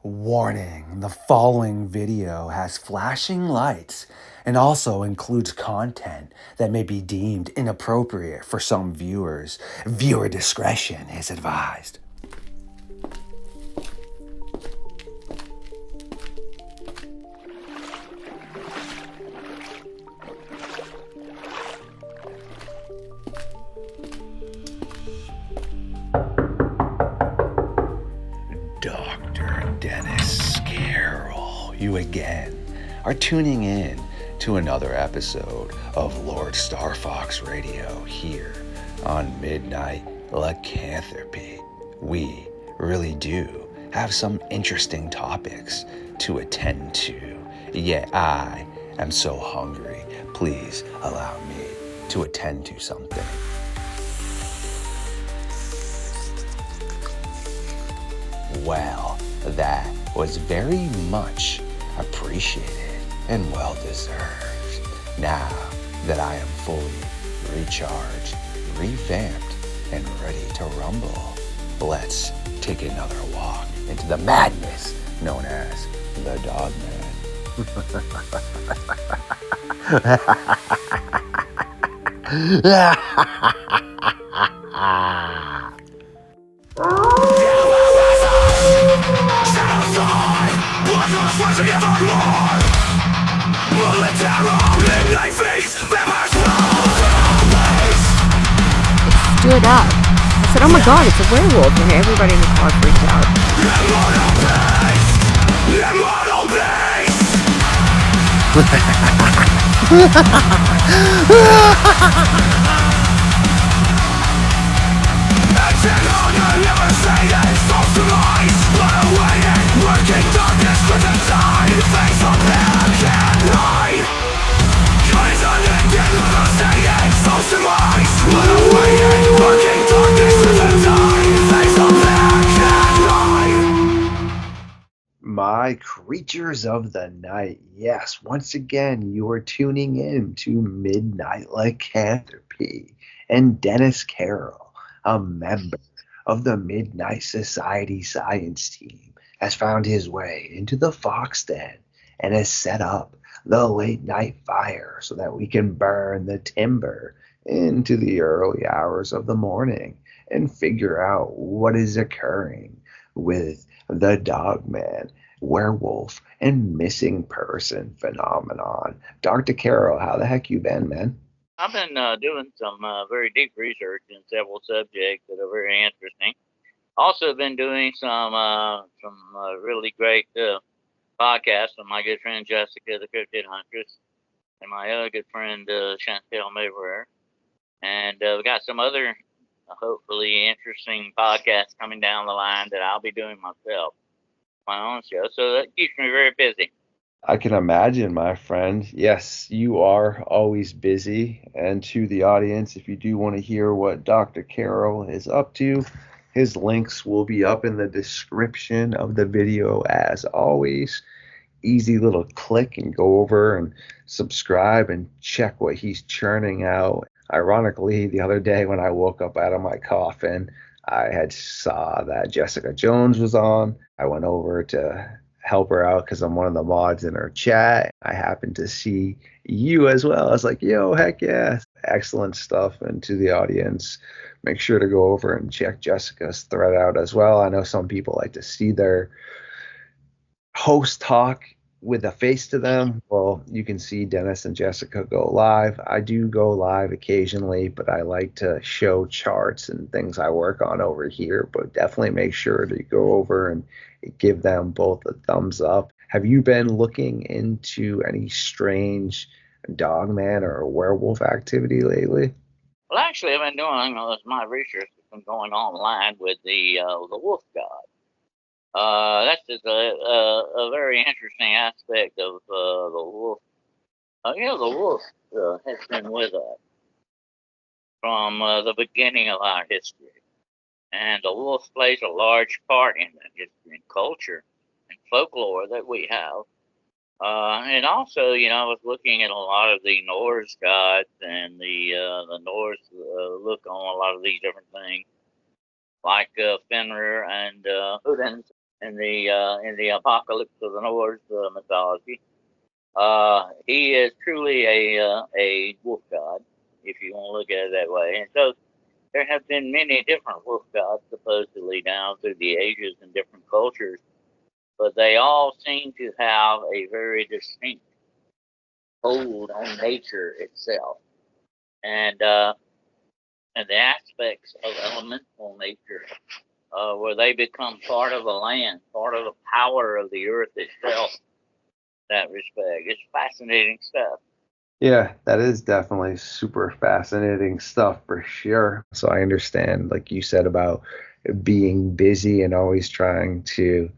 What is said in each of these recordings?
Warning, the following video has flashing lights and also includes content that may be deemed inappropriate for some viewers. Viewer discretion is advised. Dr. Dennis Carroll, you again are tuning in to another episode of LordeStarfox Radio here on Midnight Lycanthropy. We really do have some interesting topics to attend to. Yeah, I am so hungry. Please allow me to attend to something. Well, that was very much appreciated and well deserved. Now that I am fully recharged, revamped, and ready to rumble, let's take another walk into the madness known as the Dogman. Stood up. I said, oh my god, it's a werewolf. And everybody in the car freaked out. My creatures of the night, yes, once again, you are tuning in to Midnight Lycanthropy, and Dennis Carroll, a member of the Midnight Society science team, has found his way into the Fox Den and has set up the late night fire so that we can burn the timber into the early hours of the morning and figure out what is occurring with the Dogman, werewolf, and missing person phenomenon. Dr. Carroll, how the heck you been, man? I've been doing some very deep research in several subjects that are very interesting. Also been doing some really great podcasts with my good friend Jessica, the Cryptid Huntress, and my other good friend Chantel Mayweather. And we got some other hopefully interesting podcasts coming down the line that I'll be doing myself, my own show. So that keeps me very busy. I can imagine, my friend. Yes, you are always busy. And to the audience, if you do want to hear what Dr. Carroll is up to, his links will be up in the description of the video as always. Easy little click and go over and subscribe and check what he's churning out. Ironically, the other day when I woke up out of my coffin, I had saw that Jessica Jones was on. I went over to help her out because I'm one of the mods in her chat. I happened to see you as well. I was like, yo, heck yeah. Excellent stuff. And to the audience, make sure to go over and check Jessica's thread out as well. I know some people like to see their host talk with a face to them. Well, you can see Dennis and Jessica go live. I do go live occasionally, but I like to show charts and things I work on over here. But definitely make sure to go over and give them both a thumbs up. Have you been looking into any strange Dogman or werewolf activity lately? Well, actually, I've been doing my research has been going online with the wolf god. That's just a very interesting aspect of the wolf. The wolf has been with us from the beginning of our history. And the wolf plays a large part in that history and culture and folklore that we have. And also, I was looking at a lot of the Norse gods and the Norse look on a lot of these different things, like Fenrir and Odin. in the apocalypse of the Norse mythology. He is truly a wolf god, if you want to look at it that way. And so there have been many different wolf gods supposedly down through the ages in different cultures, but they all seem to have a very distinct hold on nature itself, and the aspects of elemental nature, where they become part of the land, part of the power of the earth itself. That respect, it's fascinating stuff. Yeah, that is definitely super fascinating stuff for sure. So I understand, like you said, about being busy and always trying to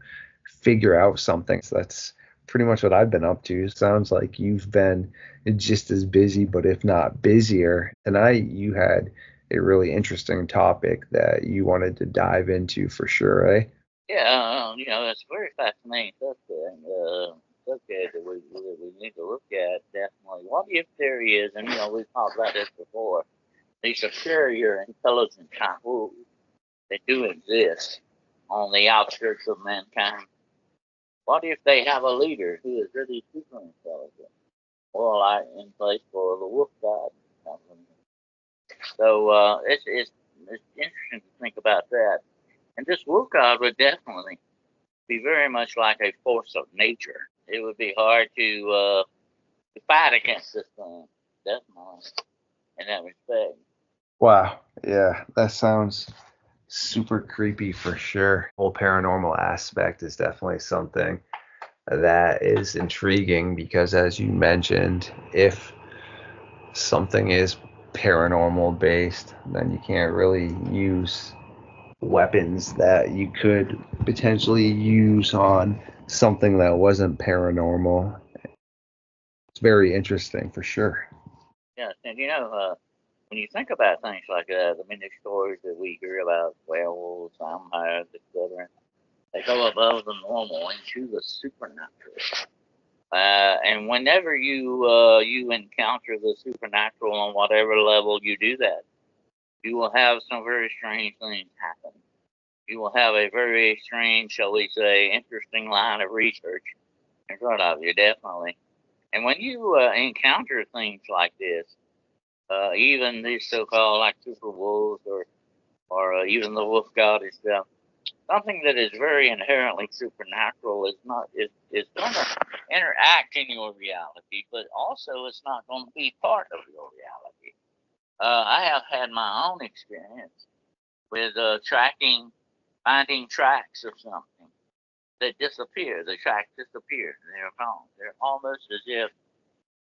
figure out something. So that's pretty much what I've been up to. Sounds like you've been just as busy, but if not busier. And you had a really interesting topic that you wanted to dive into for sure, eh? Yeah, it's very fascinating subject that we need to look at definitely. What if there is, and we've talked about this before, the superior intelligent kind of wolves that do exist on the outskirts of mankind? What if they have a leader who is really super intelligent? Well, in place for the wolf god. So it's interesting to think about that. And this wolf god would definitely be very much like a force of nature. It would be hard to fight against this thing, definitely, in that respect. Wow. Yeah, that sounds super creepy for sure. Whole paranormal aspect is definitely something that is intriguing because, as you mentioned, if something is paranormal based, then you can't really use weapons that you could potentially use on something that wasn't paranormal. It's very interesting for sure. Yes, and when you think about things like that, the many stories that we hear about werewolves, vampires, etc., they go above the normal into the supernatural. And whenever you encounter the supernatural on whatever level you do that, you will have some very strange things happen. You will have a very strange, shall we say, interesting line of research in front of you, definitely. And when you encounter things like this, even these so-called like super wolves or even the wolf god itself, something that is very inherently supernatural is going to interact in your reality, but also it's not going to be part of your reality. I have had my own experience with finding tracks of something that disappear. The tracks disappear. They're gone. They're almost as if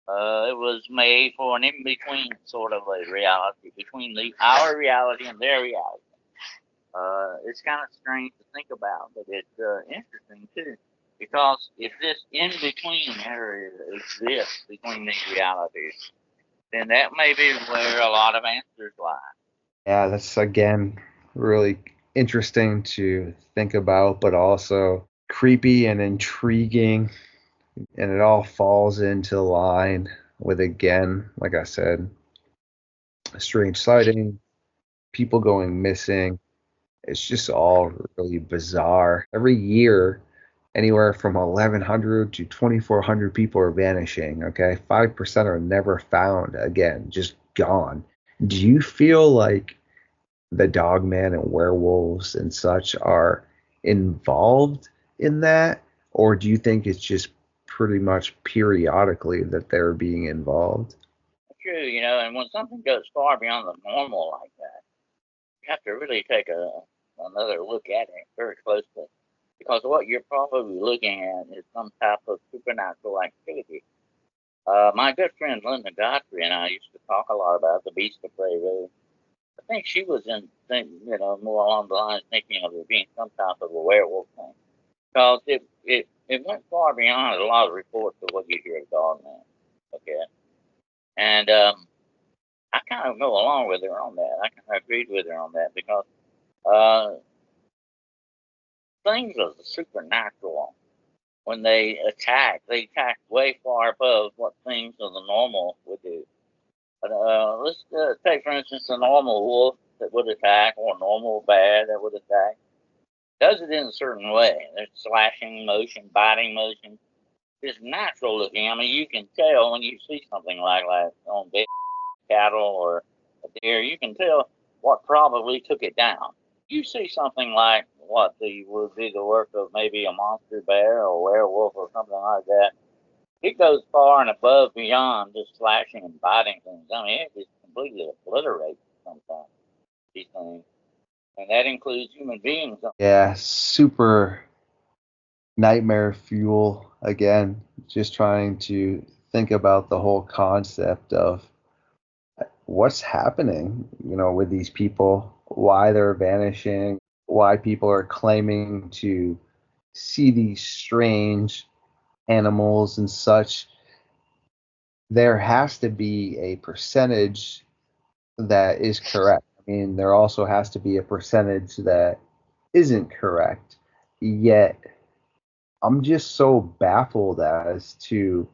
it was made for an in-between sort of a reality between our reality and their reality. It's kind of strange to think about, but it's interesting too, because if this in-between area exists between these realities, then that may be where a lot of answers lie. Yeah, that's again really interesting to think about, but also creepy and intriguing. And it all falls into line with, again, like I said, a strange sighting, people going missing. It's just all really bizarre. Every year, anywhere from 1,100 to 2,400 people are vanishing. Okay, 5% are never found again, just gone. Do you feel like the Dogman and werewolves and such are involved in that, or do you think it's just pretty much periodically that they're being involved? True, and when something goes far beyond the normal like that, you have to really take another look at it very closely, because what you're probably looking at is some type of supernatural activity. My good friend Linda Godfrey and I used to talk a lot about the Beast of Prey Road. I think she was more along the lines thinking of it being some type of a werewolf thing, because it went far beyond a lot of reports of what you hear of Dogman. Okay, and I kind of go along with her on that. I kind of agreed with her on that because uh, things of the supernatural, when they attack way far above what things of the normal would do. But let's take, for instance, a normal wolf that would attack, or a normal bear that would attack. does it in a certain way. There's slashing motion, biting motion. It's natural looking. I mean, you can tell when you see something like that on big cattle or a deer, you can tell what probably took it down. You see something like what would be the work of maybe a monster bear or werewolf or something like that. It goes far and above beyond just slashing and biting things. I mean, it just completely obliterates sometimes these things. And that includes human beings. Yeah, super nightmare fuel again. Just trying to think about the whole concept of what's happening, with these people, why they're vanishing, why people are claiming to see these strange animals and such. There has to be a percentage that is correct. I mean, there also has to be a percentage that isn't correct. Yet, I'm just so baffled as to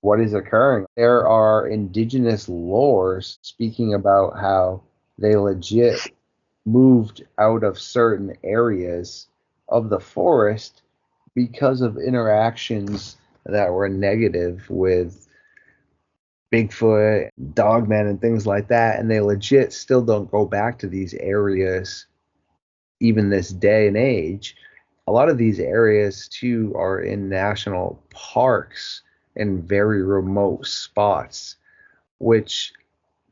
what is occurring. There are indigenous lores speaking about how they legit moved out of certain areas of the forest because of interactions that were negative with Bigfoot, Dogman, and things like that. And they legit still don't go back to these areas even this day and age. A lot of these areas, too, are in national parks and very remote spots, which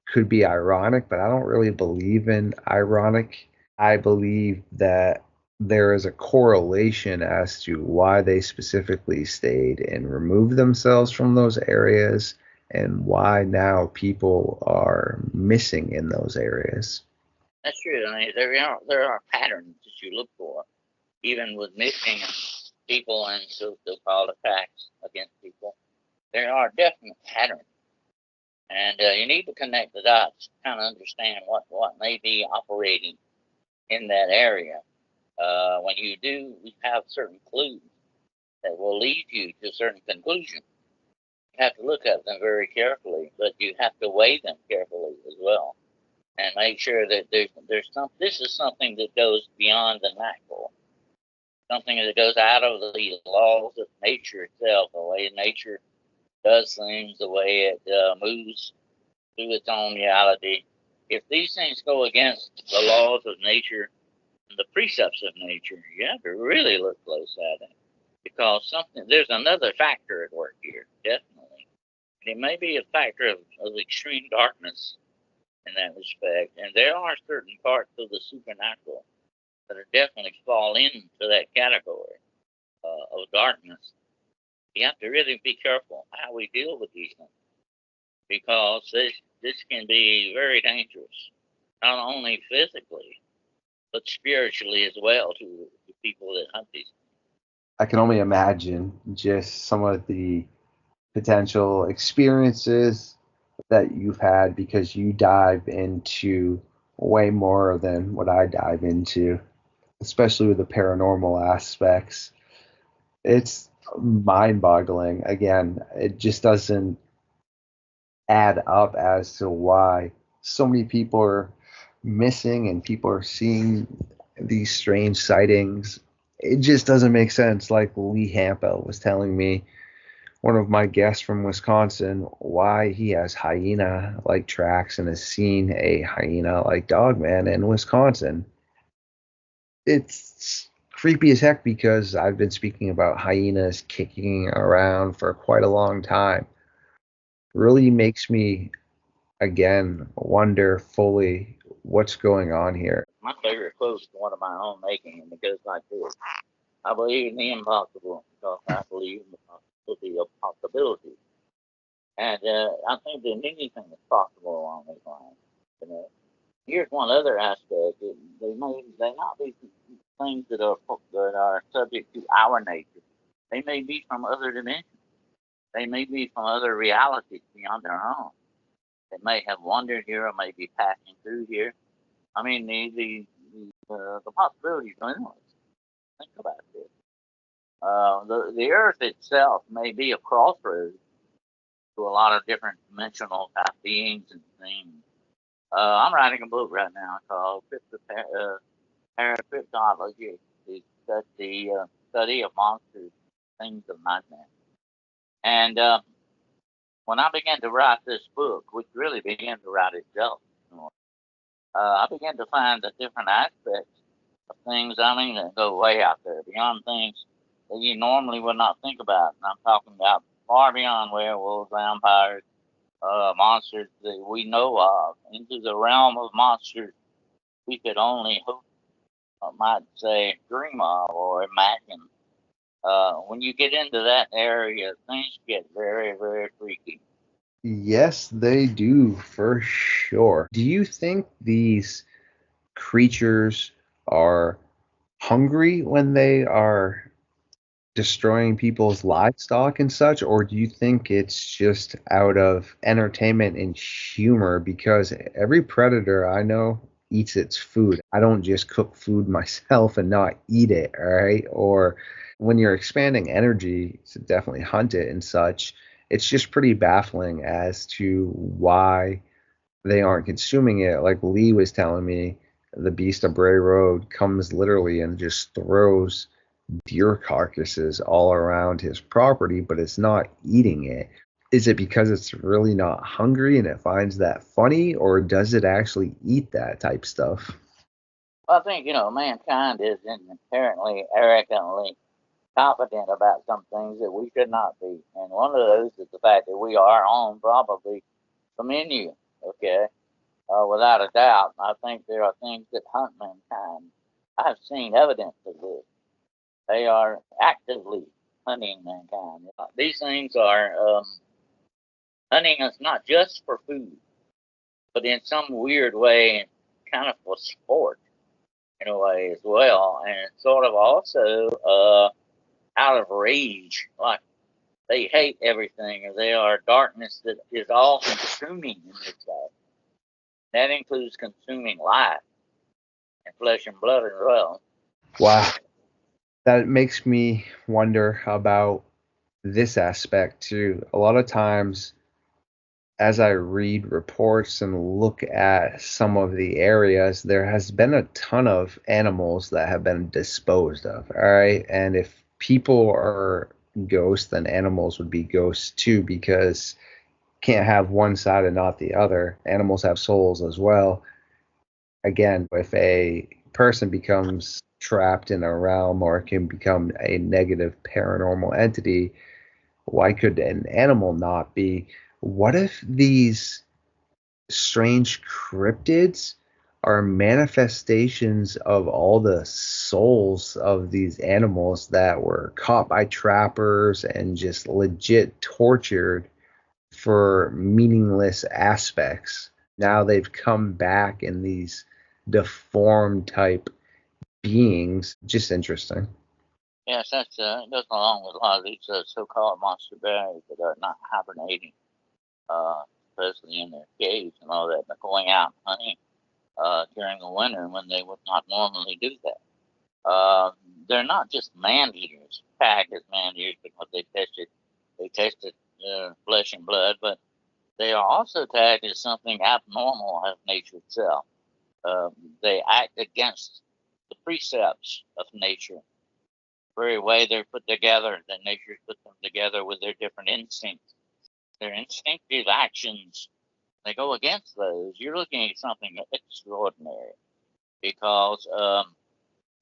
could be ironic, but I don't really believe in ironic. I believe that there is a correlation as to why they specifically stayed and removed themselves from those areas and why now people are missing in those areas. That's true. I mean, there are patterns that you look for, even with missing people and so-called attacks against people. There are definite patterns. And you need to connect the dots to kind of understand what may be operating in that area. When you do, we have certain clues that will lead you to certain conclusions. You have to look at them very carefully, but you have to weigh them carefully as well, and make sure that there's some. This is something that goes beyond the natural, something that goes out of the laws of nature itself, the way nature does things, the way it moves through its own reality. If these things go against the laws of nature and the precepts of nature, you have to really look close at it, because there's another factor at work here, definitely. And it may be a factor of extreme darkness in that respect. And there are certain parts of the supernatural that are definitely fall into that category of darkness. You have to really be careful how we deal with these things, because this can be very dangerous, not only physically, but spiritually as well to people that hunt these things. I can only imagine just some of the potential experiences that you've had because you dive into way more than what I dive into, especially with the paranormal aspects. It's mind boggling. Again, it just doesn't add up as to why so many people are missing and people are seeing these strange sightings. It just doesn't make sense. Like Lee Hampa was telling me, one of my guests from Wisconsin, why he has hyena like tracks and has seen a hyena like Dogman in Wisconsin. It's creepy as heck because I've been speaking about hyenas kicking around for quite a long time. Really makes me again wonder fully what's going on here. My favorite quote is one of my own making, and it goes like this: I believe in the impossible because I believe in the possibility of possibilities. And I think that anything is possible along these lines. You know, here's one other aspect: they may not be things that are subject to our nature. They may be from other dimensions. They may be from other realities beyond their own. They may have wandered here or may be passing through here. I mean, the possibilities are endless. Think about this. The Earth itself may be a crossroads to a lot of different dimensional type beings and things. I'm writing a book right now called Cryptology, study of monsters, things of nightmare. And when I began to write this book, which really began to write itself, I began to find the different aspects of things, that go way out there, beyond things that you normally would not think about. And I'm talking about far beyond werewolves, vampires, monsters that we know of, into the realm of monsters we could only hope, might say, dream of or imagine. When you get into that area, things get very, very freaky. Yes, they do, for sure. Do you think these creatures are hungry when they are destroying people's livestock and such, or do you think it's just out of entertainment and humor? Because every predator I know eats its food. I don't just cook food myself and not eat it, all right? Or when you're expanding energy to definitely hunt it and such, it's just pretty baffling as to why they aren't consuming it. Like Lee was telling me, the Beast of Bray Road comes literally and just throws deer carcasses all around his property, but it's not eating it. Is it because it's really not hungry and it finds that funny, or does it actually eat that type stuff? Well, I think, mankind is inherently, arrogantly confident about some things that we should not be. And one of those is the fact that we are on probably the menu, okay? Without a doubt, I think there are things that hunt mankind. I've seen evidence of this. They are actively hunting mankind. These things are hunting us not just for food, but in some weird way, kind of for sport in a way as well, and sort of also out of rage, like they hate everything, or they are darkness that is all consuming in this life. That includes consuming life and flesh and blood as well. Wow. That makes me wonder about this aspect too. A lot of times, as I read reports and look at some of the areas, there has been a ton of animals that have been disposed of. All right. And if people are ghosts, then animals would be ghosts too, because can't have one side and not the other. Animals have souls as well. Again, if a person becomes trapped in a realm or can become a negative paranormal entity, why could an animal not be? What if these strange cryptids are manifestations of all the souls of these animals that were caught by trappers and just legit tortured for meaningless aspects? Now they've come back in these deformed type beings. Just interesting. Yes, that goes along with a lot of these so-called monster bears that are not hibernating, especially in their caves and all that, but going out hunting during the winter when they would not normally do that. They're not just man-eaters, tagged as man-eaters because they tested flesh and blood, but they are also tagged as something abnormal of nature itself. They act against the precepts of nature. The very way they're put together, that nature's put them together with their different instincts. Their instinctive actions, they go against those. You're looking at something extraordinary because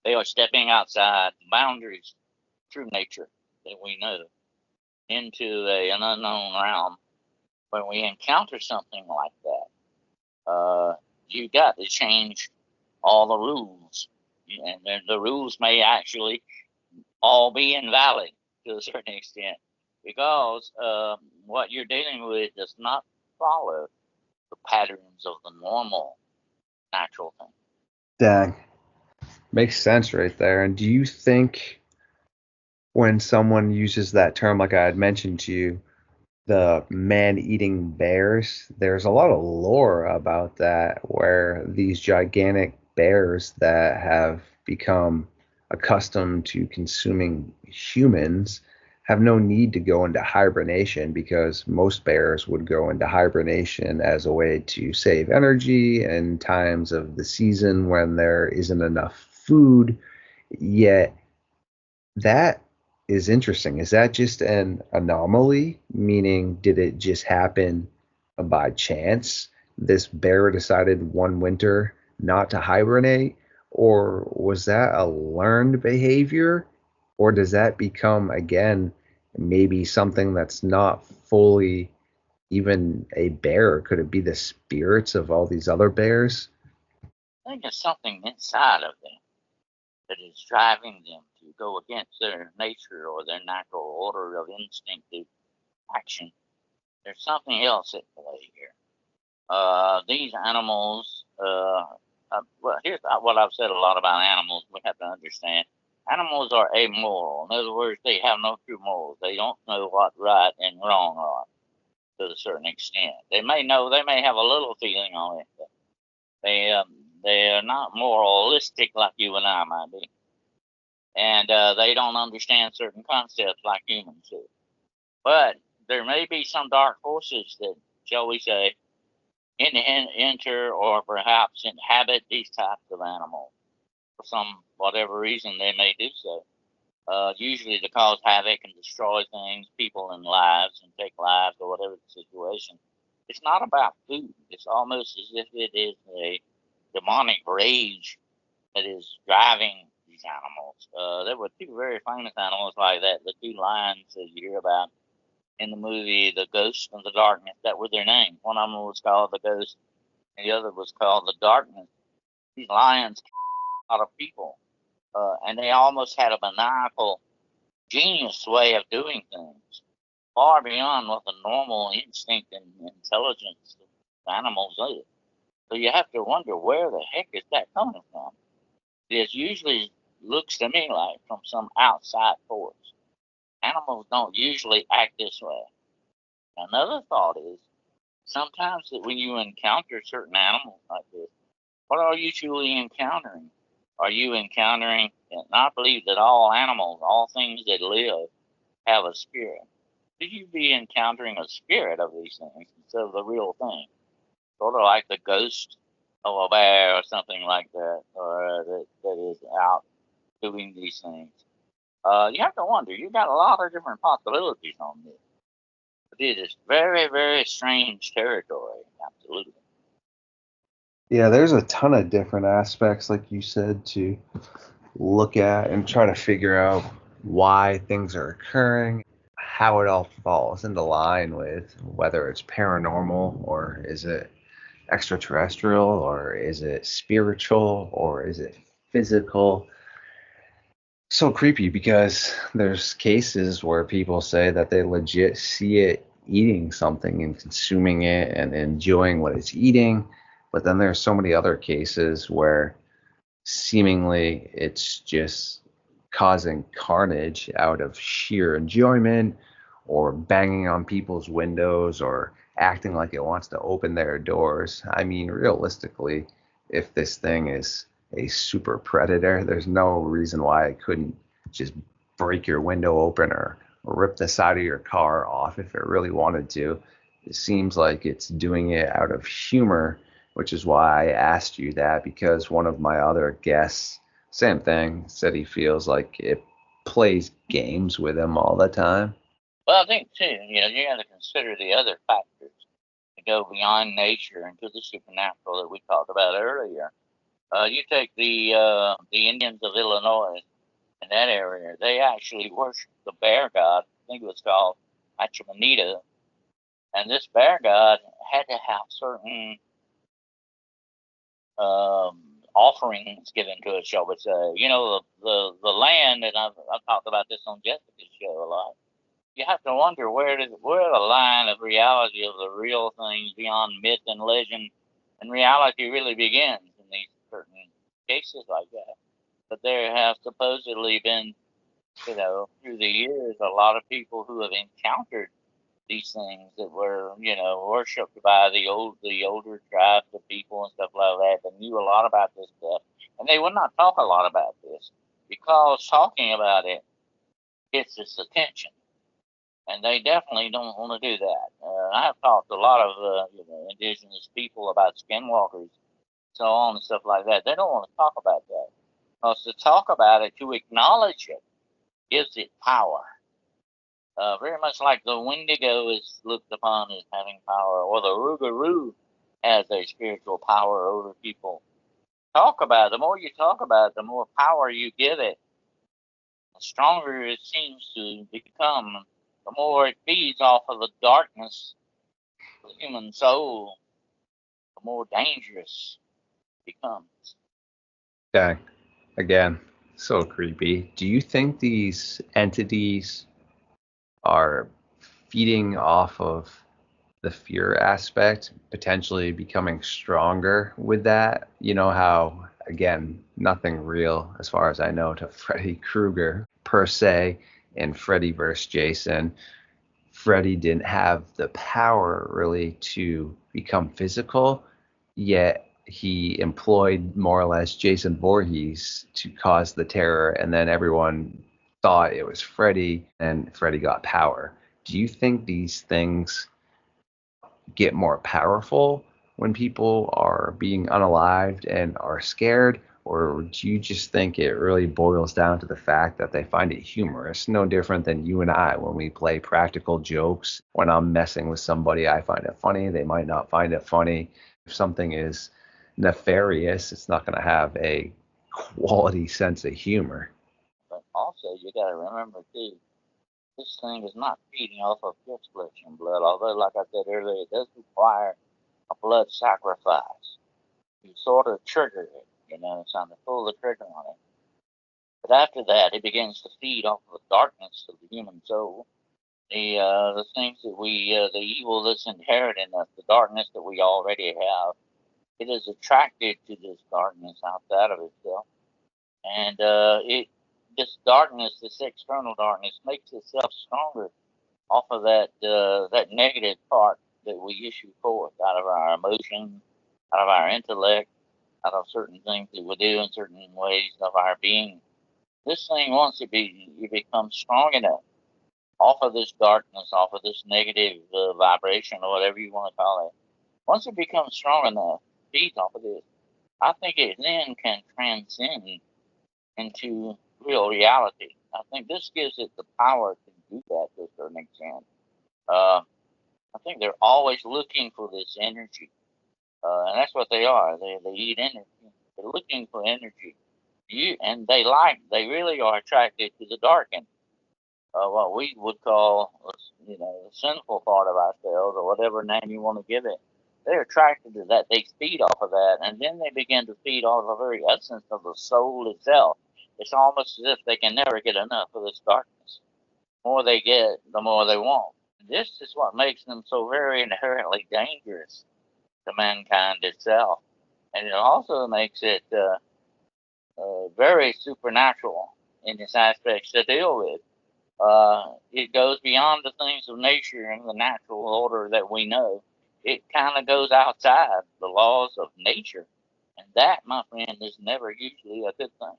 they are stepping outside the boundaries of true nature that we know into an unknown realm. When we encounter something like that, you got to change all the rules, and the rules may actually all be invalid to a certain extent because what you're dealing with does not follow the patterns of the normal natural thing. Dang. Makes sense right there. And do you think when someone uses that term, like I had mentioned to you, the man-eating bears, there's a lot of lore about that, where these gigantic bears that have become accustomed to consuming humans have no need to go into hibernation, because most bears would go into hibernation as a way to save energy in times of the season when there isn't enough food. Yet That is interesting. Is that just an anomaly? Meaning, did it just happen by chance? This bear decided one winter not to hibernate? Or was that a learned behavior? Or does that become, again, maybe something that's not fully even a bear? Could it be the spirits of all these other bears? I think it's something inside of them that is driving them to go against their nature or their natural order of instinctive action. There's something else at play here. These animals, well, here's what I've said a lot about animals. We have to understand animals are amoral. In other words, they have no true morals. They don't know what right and wrong are to a certain extent. They may have a little feeling on it, but they are not moralistic like you and I might be. And they don't understand certain concepts like humans do. But there may be some dark forces that, shall we say, enter or perhaps inhabit these types of animals for some whatever reason they may do so. Usually to cause havoc and destroy things, people and lives, and take lives or whatever the situation. It's not about food. It's almost as if it is a demonic rage that is driving these animals. There were two very famous animals like that, the two lions that you hear about in the movie The Ghost and the Darkness. That were their names. One of them was called the Ghost, and the other was called the Darkness. These lions killed a lot of people, and they almost had a maniacal, genius way of doing things, far beyond what the normal instinct and intelligence of animals is. So you have to wonder, where the heck is that coming from? It usually looks to me like from some outside force. Animals don't usually act this way. Another thought is, sometimes that when you encounter certain animals like this, what are you truly encountering? Are you encountering, and I believe that all animals, all things that live, have a spirit. Could you be encountering a spirit of these things instead of the real thing? Sort of like the ghost of a bear or something like that, or that is out doing these things. You have to wonder. You've got a lot of different possibilities on this. But it is very, very strange territory. Absolutely. Yeah, there's a ton of different aspects, like you said, to look at and try to figure out why things are occurring, how it all falls into line with whether it's paranormal or is it extraterrestrial or is it spiritual or is it physical. So creepy because there's cases where people say that they legit see it eating something and consuming it and enjoying what it's eating. But then there's so many other cases where seemingly it's just causing carnage out of sheer enjoyment or banging on people's windows or acting like it wants to open their doors. I mean, realistically, if this thing is a super predator, there's no reason why it couldn't just break your window open or rip the side of your car off if it really wanted to. It seems like it's doing it out of humor, which is why I asked you that, because one of my other guests, same thing, said he feels like it plays games with him all the time. Well, I think too, you got to consider the other factors that go beyond nature into the supernatural that we talked about earlier. You take the Indians of Illinois in that area; they actually worship the bear god. I think it was called Achamanita, and this bear god had to have certain offerings given to it, shall we say. The land, and I've talked about this on Jessica's show a lot. You have to wonder where the line of reality of the real things beyond myth and legend and reality really begins in these certain cases like that. But there have supposedly been, through the years, a lot of people who have encountered these things that were, worshipped by the older tribes of people and stuff like that, that knew a lot about this stuff. And they would not talk a lot about this because talking about it gets its attention. And they definitely don't want to do that. I've talked to a lot of indigenous people about skinwalkers, so on and stuff like that. They don't want to talk about that. Because to talk about it, to acknowledge it, gives it power. Very much like the Wendigo is looked upon as having power, or the Rougarou has a spiritual power over people. Talk about it. The more you talk about it, the more power you give it, the stronger it seems to become. The more it feeds off of the darkness of the human soul, the more dangerous it becomes. Okay. Again, so creepy. Do you think these entities are feeding off of the fear aspect, potentially becoming stronger with that? You know how, again, nothing real as far as I know to Freddy Krueger per se, and Freddy versus Jason. Freddy didn't have the power really to become physical, yet he employed more or less Jason Voorhees to cause the terror, and then everyone thought it was Freddy, and Freddy got power. Do you think these things get more powerful when people are being unalived and are scared? Or do you just think it really boils down to the fact that they find it humorous? No different than you and I when we play practical jokes. When I'm messing with somebody, I find it funny. They might not find it funny. If something is nefarious, it's not going to have a quality sense of humor. But also, you got to remember, too, this thing is not feeding off of just flesh and blood, although, like I said earlier, it does require a blood sacrifice. You sort of trigger it, it's time to pull the trigger on it. But after that, it begins to feed off of the darkness of the human soul. The things that the evil that's inherent in us, the darkness that we already have, it is attracted to this darkness outside of itself. And this darkness, this external darkness, makes itself stronger off of that negative part that we issue forth out of our emotions, out of our intellect, out of certain things that we do in certain ways of our being. This thing, once it becomes strong enough, off of this darkness, off of this negative vibration, or whatever you want to call it, once it becomes strong enough, feeds off of this, I think it then can transcend into real reality. I think this gives it the power to do that to a certain extent. I think they're always looking for this energy, and that's what they are. They eat energy. They're looking for energy. They really are attracted to the dark and what we would call, the sinful part of ourselves, or whatever name you want to give it. They're attracted to that. They feed off of that, and then they begin to feed off the very essence of the soul itself. It's almost as if they can never get enough of this darkness. The more they get, the more they want. This is what makes them so very inherently dangerous to mankind itself. And it also makes it very supernatural in its aspects to deal with. It goes beyond the things of nature and the natural order that we know. It kind of goes outside the laws of nature. And that, my friend, is never usually a good thing.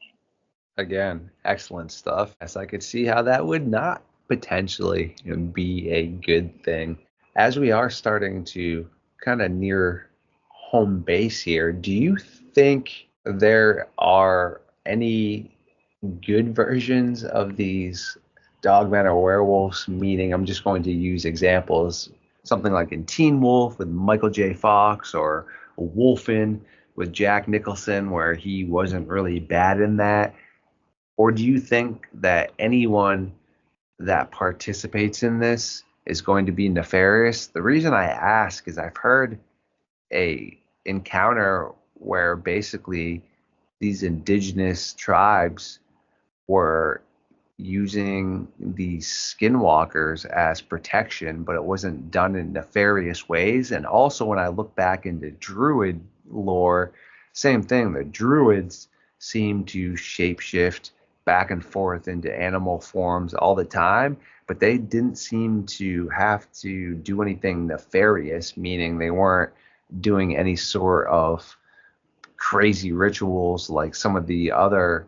Again, excellent stuff. As I could see how that would not potentially be a good thing. As we are starting to kind of near home base here, do you think there are any good versions of these Dogman or werewolves? Meaning, I'm just going to use examples, something like in Teen Wolf with Michael J. Fox, or Wolfen with Jack Nicholson, where he wasn't really bad in that. Or do you think that anyone that participates in this is going to be nefarious? The reason I ask is I've heard a encounter where basically these indigenous tribes were using these skinwalkers as protection, but it wasn't done in nefarious ways. And also, when I look back into druid lore, same thing. The druids seem to shapeshift back and forth into animal forms all the time, but they didn't seem to have to do anything nefarious, meaning they weren't doing any sort of crazy rituals like some of the other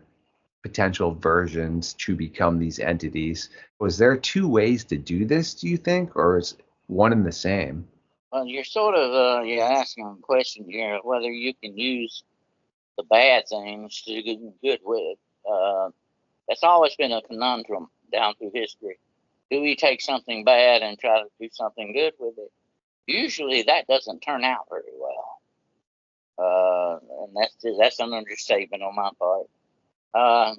potential versions to become these entities. Was there two ways to do this, do you think, or is one and the same? Well, you're sort of you're asking a question here whether you can use the bad things to do good with. That's always been a conundrum down through history. Do we take something bad and try to do something good with it? Usually that doesn't turn out very well. And that's an understatement on my part.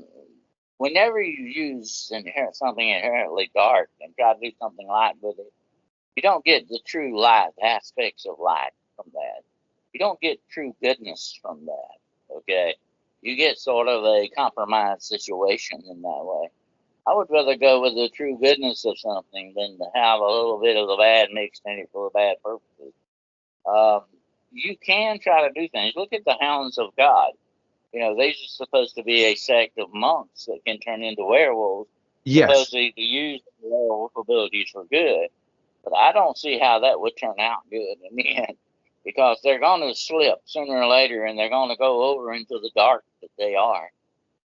Whenever you use something inherently dark and try to do something light with it, you don't get the true light aspects of light from that. You don't get true goodness from that. Okay, you get sort of a compromised situation in that way. I would rather go with the true goodness of something than to have a little bit of the bad mixed in it for the bad purposes. You can try to do things. Look at the Hounds of God. These are supposed to be a sect of monks that can turn into werewolves. Yes. Supposedly to use the werewolf abilities for good. But I don't see how that would turn out good in the end, because they're going to slip sooner or later, and they're going to go over into the dark that they are.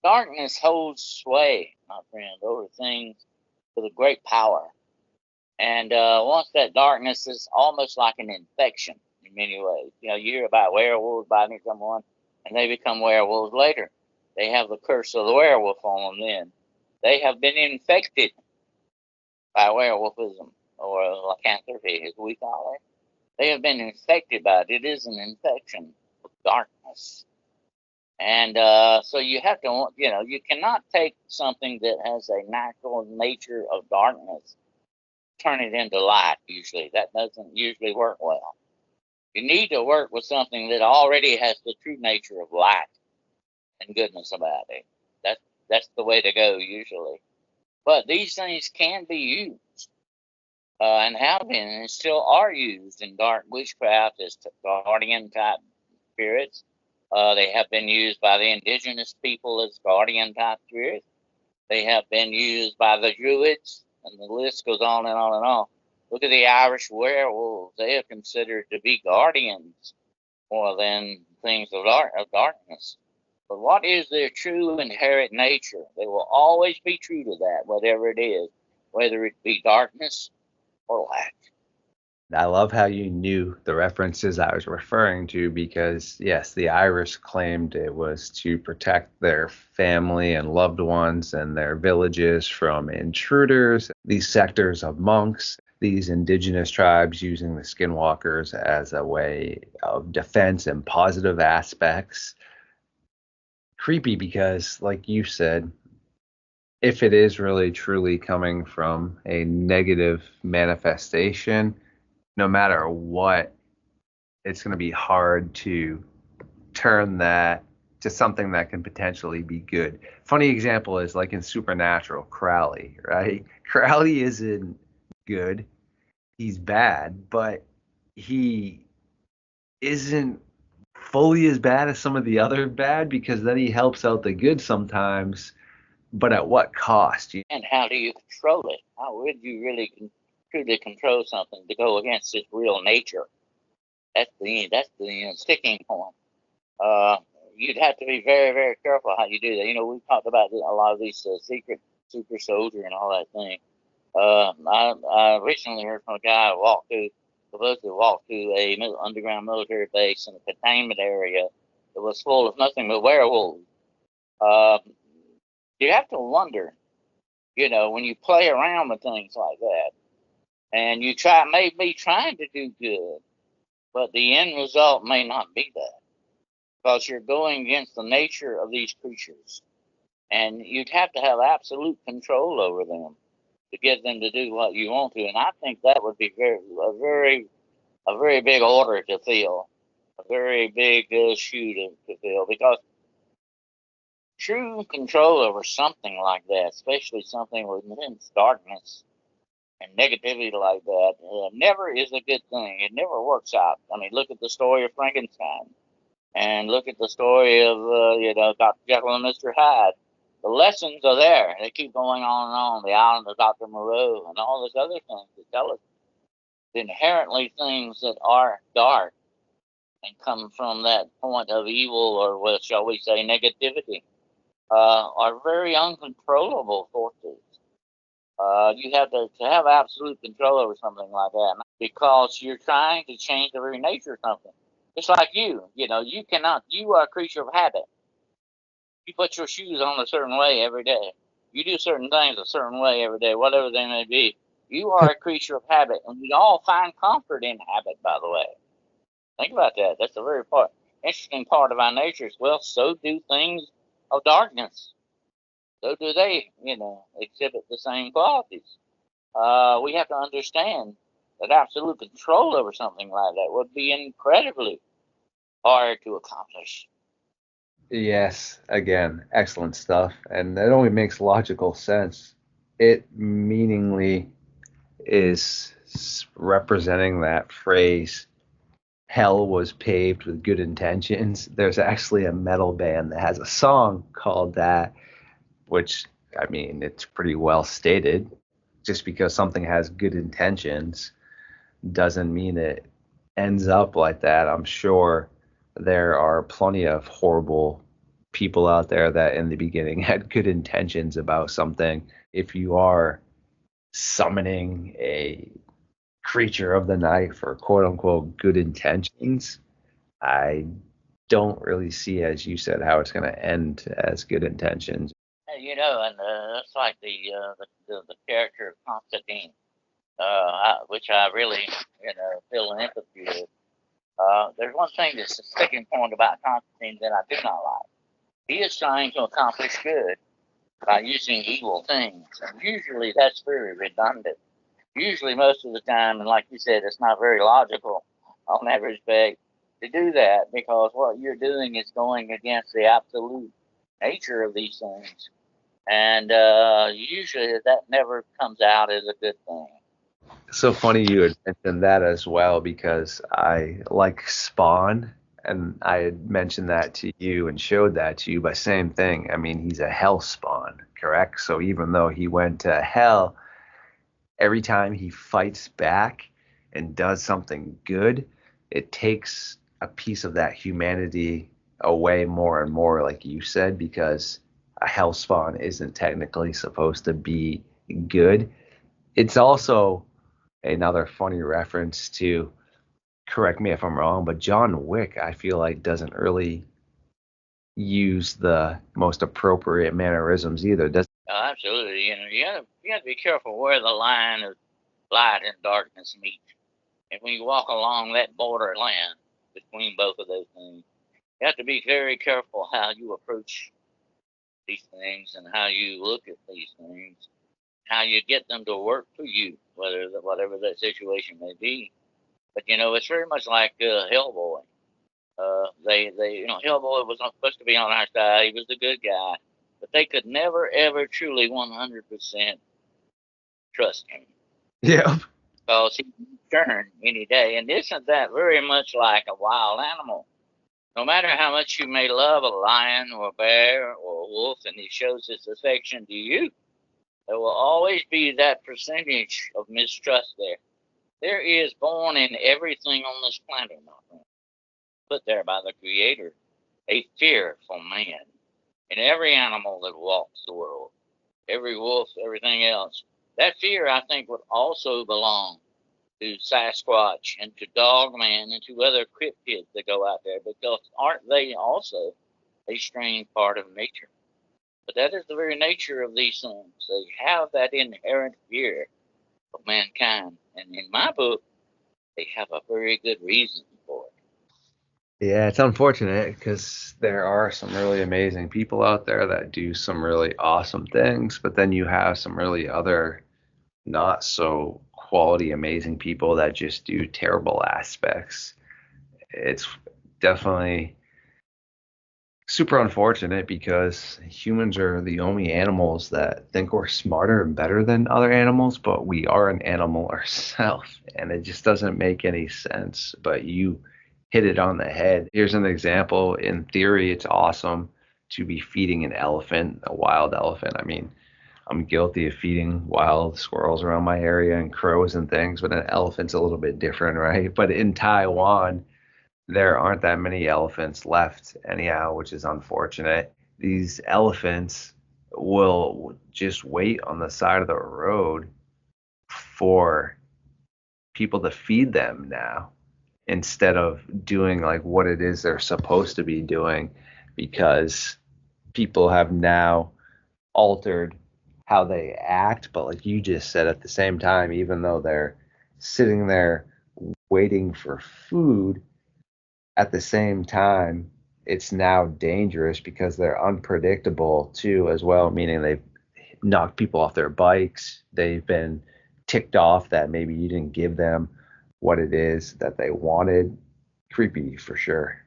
Darkness holds sway, my friend, over things with a great power. And once that darkness is almost like an infection in many ways. You hear about werewolves biting someone, and they become werewolves later. They have the curse of the werewolf on them then. They have been infected by werewolfism, or lycanthropy, as we call it. They have been infected by it. It is an infection of darkness. And so you have to, you cannot take something that has a natural nature of darkness, turn it into light, usually. That doesn't usually work well. You need to work with something that already has the true nature of light and goodness about it. That's the way to go, usually. But these things can be used, and have been, and still are used in dark witchcraft as guardian-type spirits. They have been used by the indigenous people as guardian-type spirits. They have been used by the Druids, and the list goes on and on and on. Look at the Irish werewolves. They are considered to be guardians more than things of darkness. But what is their true inherent nature? They will always be true to that, whatever it is, whether it be darkness or light. I love how you knew the references I was referring to, because, yes, the Irish claimed it was to protect their family and loved ones and their villages from intruders, these sectors of monks, these indigenous tribes using the skinwalkers as a way of defense and positive aspects. Creepy because, like you said, if it is really truly coming from a negative manifestation, no matter what, it's going to be hard to turn that to something that can potentially be good. Funny example is like in Supernatural, Crowley, right? Crowley isn't good. He's bad, but he isn't fully as bad as some of the other bad, because then he helps out the good sometimes, but at what cost? And how do you control it? How would you really truly control something to go against its real nature? That's the sticking point. You'd have to be very, very careful how you do that. We've talked about a lot of these secret super soldier and all that thing. I recently heard from a guy who supposedly walked to a underground military base in a containment area that was full of nothing but werewolves. You have to wonder, when you play around with things like that, and you may be trying to do good, but the end result may not be that, because you're going against the nature of these creatures, and you'd have to have absolute control over them to get them to do what you want to. And I think that would be a very big order to fill, a very big shoe to fill, because true control over something like that, especially something with intense darkness and negativity like that, never is a good thing. It never works out. I mean, look at the story of Frankenstein, and look at the story of Dr. Jekyll and Mr. Hyde. The lessons are there. They keep going on and on. The Island of Dr. Moreau and all those other things that tell us inherently things that are dark and come from that point of evil, or what shall we say, negativity, are very uncontrollable forces. You have to have absolute control over something like that, because you're trying to change the very nature of something. It's like you are a creature of habit. You put your shoes on a certain way every day. You do certain things a certain way every day, whatever they may be. You are a creature of habit, and we all find comfort in habit, by the way. Think about that. That's a very interesting part of our nature as well. So do things of darkness. So do they, exhibit the same qualities. We have to understand that absolute control over something like that would be incredibly hard to accomplish. Yes, again, excellent stuff. And that only makes logical sense. It meaningly is representing that phrase, hell was paved with good intentions. There's actually a metal band that has a song called that, which, I mean, it's pretty well stated. Just because something has good intentions doesn't mean it ends up like that. I'm sure there are plenty of horrible people out there that in the beginning had good intentions about something. If you are summoning a creature of the night for quote unquote good intentions, I don't really see, as you said, how it's going to end as good intentions. And that's like the character of Constantine, which I really, feel an empathy with. There's one thing that's a sticking point about Constantine that I do not like. He is trying to accomplish good by using evil things, and usually that's very redundant. Usually, most of the time, and like you said, it's not very logical on that respect to do that, because what you're doing is going against the absolute nature of these things. And usually that never comes out as a good thing. So funny you had mentioned that as well, because I like Spawn, and I had mentioned that to you and showed that to you, but same thing. I mean, he's a hell spawn, correct? So even though he went to hell, every time he fights back and does something good, it takes a piece of that humanity away more and more, like you said, because a hell spawn isn't technically supposed to be good. It's also another funny reference to, correct me if I'm wrong, but John Wick, I feel like, doesn't really use the most appropriate mannerisms either, does Absolutely. You have to be careful where the line of light and darkness meet. And when you walk along that borderland between both of those things, you have to be very careful how you approach these things and how you look at these things, how you get them to work for you, whatever that situation may be. But it's very much like Hellboy. Hellboy was not supposed to be on our side. He was the good guy, but they could never, ever truly 100% trust him. Yeah. Because he can turn any day. And isn't that very much like a wild animal? No matter how much you may love a lion or a bear or a wolf, and he shows his affection to you, there will always be that percentage of mistrust there. There is born in everything on this planet, my friend, put there by the Creator, a fear for man. In every animal that walks the world, every wolf, everything else. That fear, I think, would also belong to Sasquatch and to Dogman and to other cryptids that go out there, because aren't they also a strange part of nature? But that is the very nature of these things. They have that inherent fear of mankind. And in my book, they have a very good reason for it. Yeah, it's unfortunate because there are some really amazing people out there that do some really awesome things, but then you have some really other not so quality amazing people that just do terrible aspects. It's definitely super unfortunate because humans are the only animals that think we're smarter and better than other animals, but we are an animal ourselves, and it just doesn't make any sense. But you hit it on the head. Here's an example. In theory, it's awesome to be feeding an elephant, a wild elephant. I mean, I'm guilty of feeding wild squirrels around my area and crows and things, but an elephant's a little bit different, right? But in Taiwan, there aren't that many elephants left anyhow, which is unfortunate. These elephants will just wait on the side of the road for people to feed them now, instead of doing like what it is they're supposed to be doing, because people have now altered how they act, but like you just said, at the same time, even though they're sitting there waiting for food, at the same time, it's now dangerous because they're unpredictable too, as well, meaning they've knocked people off their bikes. They've been ticked off that maybe you didn't give them what it is that they wanted. Creepy for sure.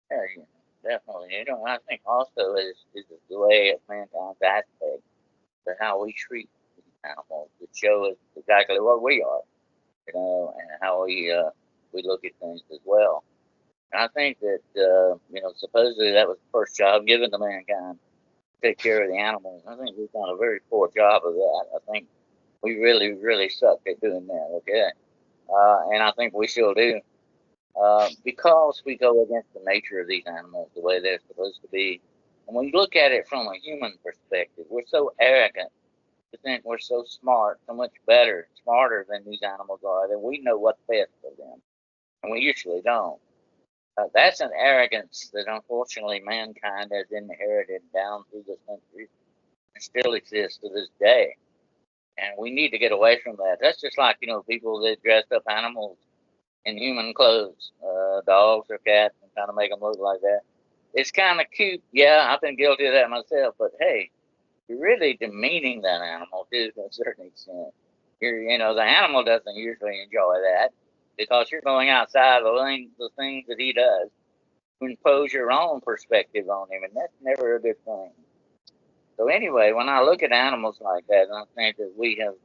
Yeah, definitely. I think also is the way of mankind's aspect to how we treat these animals to show us exactly what we are, and how we look at things as well. And I think that supposedly that was the first job given to mankind, to take care of the animals. I think we've done a very poor job of that. I think we really, really suck at doing that. Okay, and I think we still do. Because we go against the nature of these animals, the way they're supposed to be. And when you look at it from a human perspective, we're so arrogant to think we're so smart, so much better, smarter than these animals are, that we know what's best for them. And we usually don't. That's an arrogance that unfortunately mankind has inherited down through the centuries and still exists to this day. And we need to get away from that. That's just like, people that dress up animals in human clothes, dogs or cats, and kind of make them look like that. It's kind of cute. Yeah, I've been guilty of that myself. But hey, you're really demeaning that animal too, to a certain extent. The animal doesn't usually enjoy that because you're going outside the things that he does to impose your own perspective on him, and that's never a good thing. So anyway, when I look at animals like that, I think that we have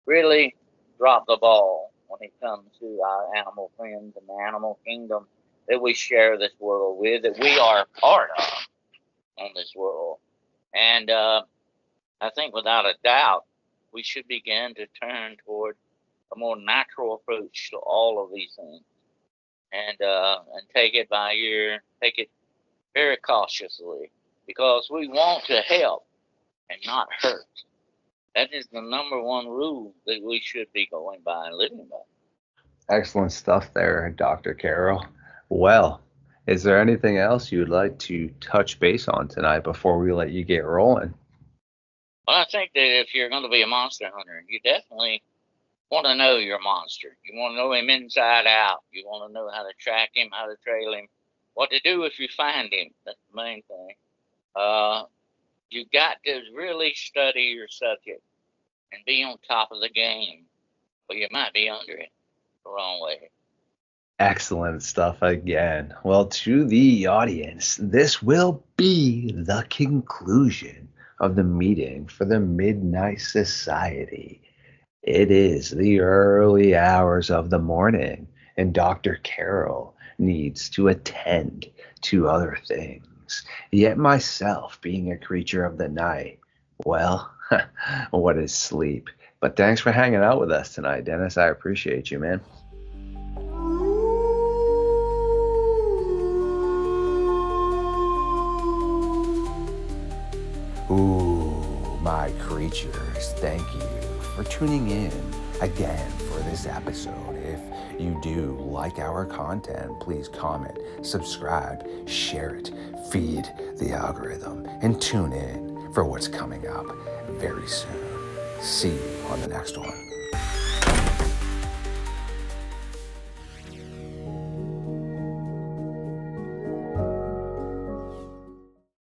really dropped the ball when it comes to our animal friends and the animal kingdom that we share this world with, that we are part of on this world. And I think without a doubt, we should begin to turn toward a more natural approach to all of these things, and take it by ear, take it very cautiously, because we want to help and not hurt. That is the number one rule that we should be going by and living by. Excellent stuff there, Dr. Carroll. Well, is there anything else you'd like to touch base on tonight before we let you get rolling? Well, I think that if you're going to be a monster hunter, you definitely want to know your monster. You want to know him inside out. You want to know how to track him, how to trail him, what to do if you find him. That's the main thing. You got to really study your subject and be on top of the game, or you might be under it the wrong way. Excellent stuff again. Well, to the audience, this will be the conclusion of the meeting for the Midnight Society. It is the early hours of the morning, and Dr. Carroll needs to attend to other things. Yet myself, being a creature of the night, well, what is sleep? But thanks for hanging out with us tonight, Dennis. I appreciate you, man. Ooh, my creatures, thank you for tuning in again for this episode. If you do like our content, please comment, subscribe, share it, feed the algorithm, and tune in for what's coming up very soon. See you on the next one.